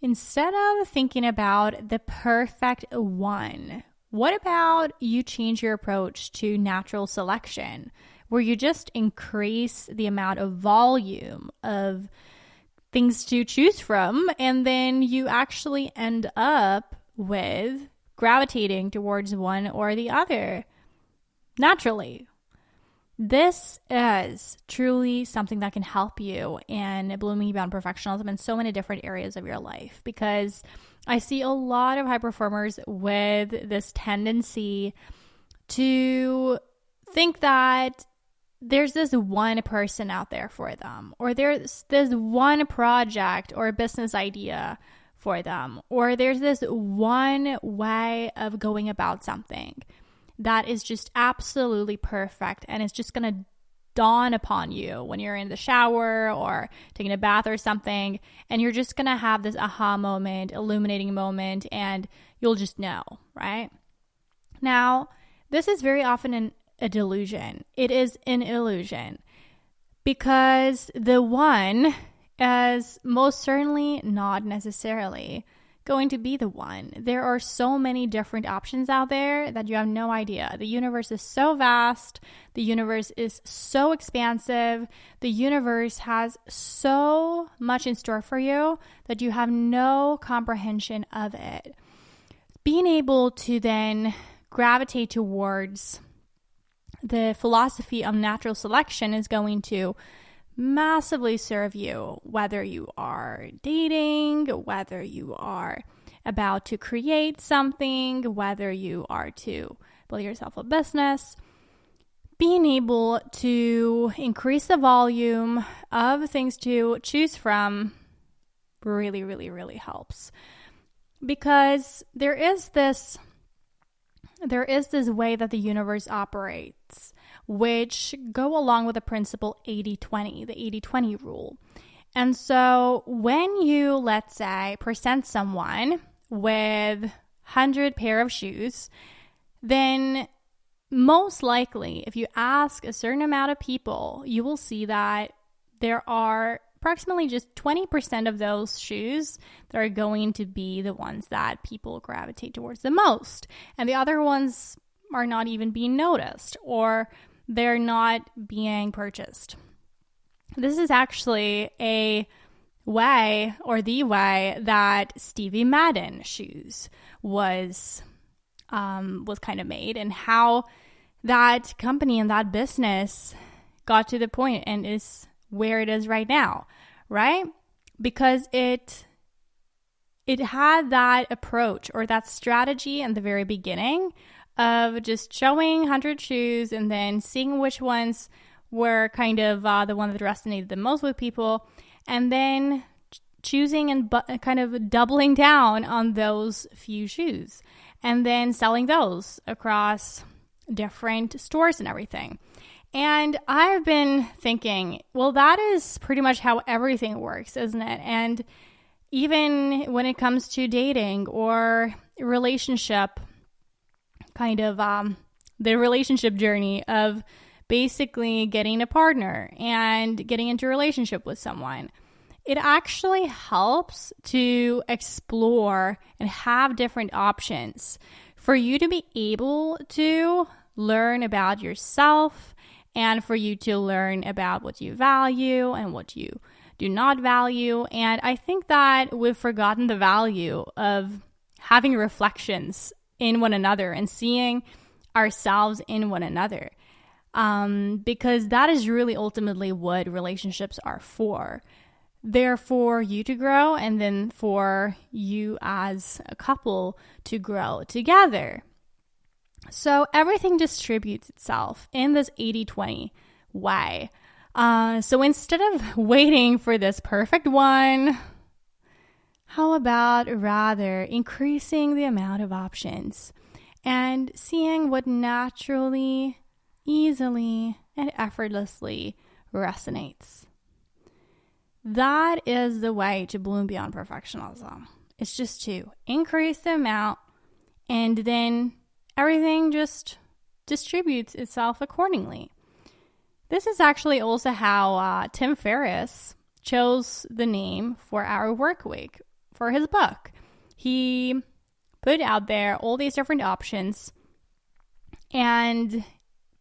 Instead of thinking about the perfect one, what about you change your approach to natural selection, where you just increase the amount of volume of things to choose from, and then you actually end up with gravitating towards one or the other naturally. This is truly something that can help you in blooming beyond perfectionism in so many different areas of your life, because I see a lot of high performers with this tendency to think that there's this one person out there for them, or there's this one project or business idea for them, or there's this one way of going about something that is just absolutely perfect, and it's just going to dawn upon you when you're in the shower or taking a bath or something, and you're just going to have this aha moment, illuminating moment, and you'll just know, right? Now, this is very often a delusion. It is an illusion, because the one is most certainly not necessarily going to be the one. There are so many different options out there that you have no idea. The universe is so vast. The universe is so expansive. The universe has so much in store for you that you have no comprehension of it. Being able to then gravitate towards the philosophy of natural selection is going to massively serve you, whether you are dating, whether you are about to create something, whether you are to build yourself a business. Being able to increase the volume of things to choose from really, really, really helps, because there is this way that the universe operates, which go along with the principle 80-20, the 80-20 rule. And so when you, let's say, present someone with 100 pair of shoes, then most likely, if you ask a certain amount of people, you will see that there are approximately just 20% of those shoes that are going to be the ones that people gravitate towards the most. And the other ones are not even being noticed, or they're not being purchased. This is actually a way, or the way, that Stevie Madden shoes was kind of made, and how that company and that business got to the point and is where it is right now, right? Because it had that approach or that strategy in the very beginning of just showing 100 shoes and then seeing which ones were kind of the one that resonated the most with people, and then choosing and kind of doubling down on those few shoes, and then selling those across different stores and everything. And I've been thinking, well, that is pretty much how everything works, isn't it? And even when it comes to dating or relationship, kind of the relationship journey of basically getting a partner and getting into a relationship with someone, it actually helps to explore and have different options for you to be able to learn about yourself, and for you to learn about what you value and what you do not value. And I think that we've forgotten the value of having reflections in one another and seeing ourselves in one another, because that is really ultimately what relationships are for. They're for you to grow, and then for you as a couple to grow together. So everything distributes itself in this 80-20 way. So instead of waiting for this perfect one, how about rather increasing the amount of options and seeing what naturally, easily, and effortlessly resonates? That is the way to bloom beyond perfectionism. It's just to increase the amount, and then everything just distributes itself accordingly. This is actually also how Tim Ferriss chose the name for our work week for his book. He put out there all these different options, and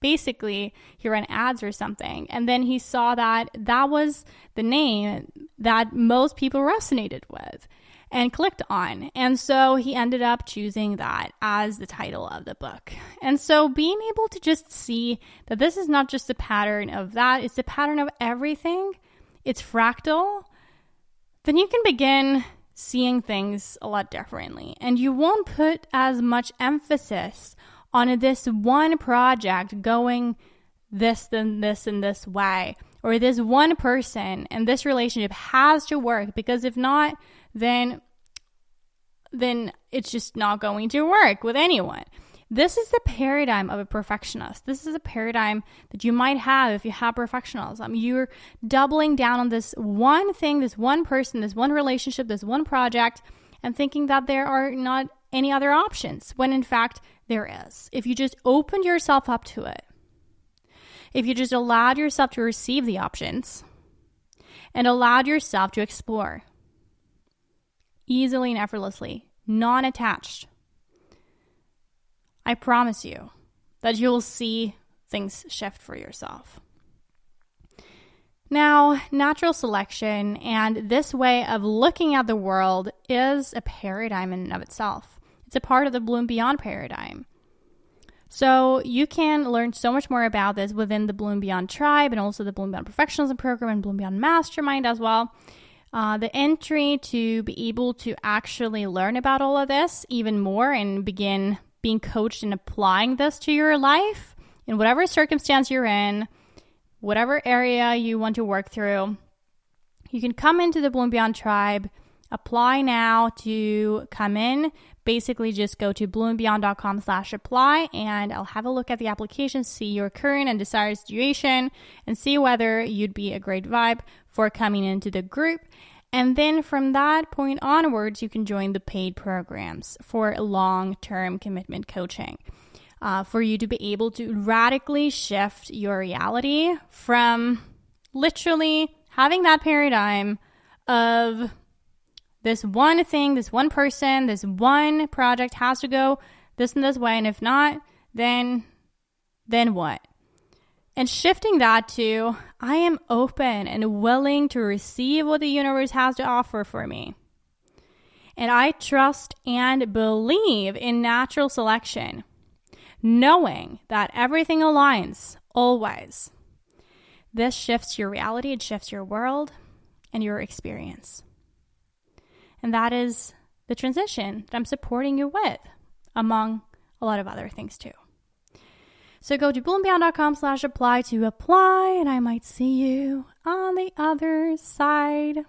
basically he ran ads or something, and then he saw that that was the name that most people resonated with and clicked on. And so he ended up choosing that as the title of the book. And so being able to just see that this is not just a pattern of that, it's a pattern of everything, it's fractal, then you can begin seeing things a lot differently. And you won't put as much emphasis on this one project going this, then this, and this way, or this one person and this relationship has to work, because if not, then it's just not going to work with anyone. This is the paradigm of a perfectionist. This is a paradigm that you might have if you have perfectionism. You're doubling down on this one thing, this one person, this one relationship, this one project, and thinking that there are not any other options, when in fact there is. If you just opened yourself up to it, if you just allowed yourself to receive the options and allowed yourself to explore easily and effortlessly, non-attached, I promise you that you'll see things shift for yourself. Now, natural selection and this way of looking at the world is a paradigm in and of itself. It's a part of the Bloom Beyond paradigm. So you can learn so much more about this within the Bloom Beyond tribe and also the Bloom Beyond Perfectionism program and Bloom Beyond Mastermind as well. The entry to be able to actually learn about all of this even more and begin being coached and applying this to your life in whatever circumstance you're in, whatever area you want to work through, you can come into the Bloom Beyond tribe, apply now to come in. Basically, just go to bloombeyond.com/apply, and I'll have a look at the application, see your current and desired situation, and see whether you'd be a great vibe for coming into the group. And then from that point onwards, you can join the paid programs for long-term commitment coaching, for you to be able to radically shift your reality from literally having that paradigm of this one thing, this one person, this one project has to go this and this way, and if not, then what? And shifting that to, I am open and willing to receive what the universe has to offer for me. And I trust and believe in natural selection, knowing that everything aligns always. This shifts your reality, it shifts your world and your experience. And that is the transition that I'm supporting you with, among a lot of other things too. So go to bloombeyond.com/apply to apply, and I might see you on the other side.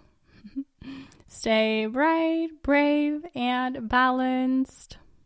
Stay bright, brave, and balanced.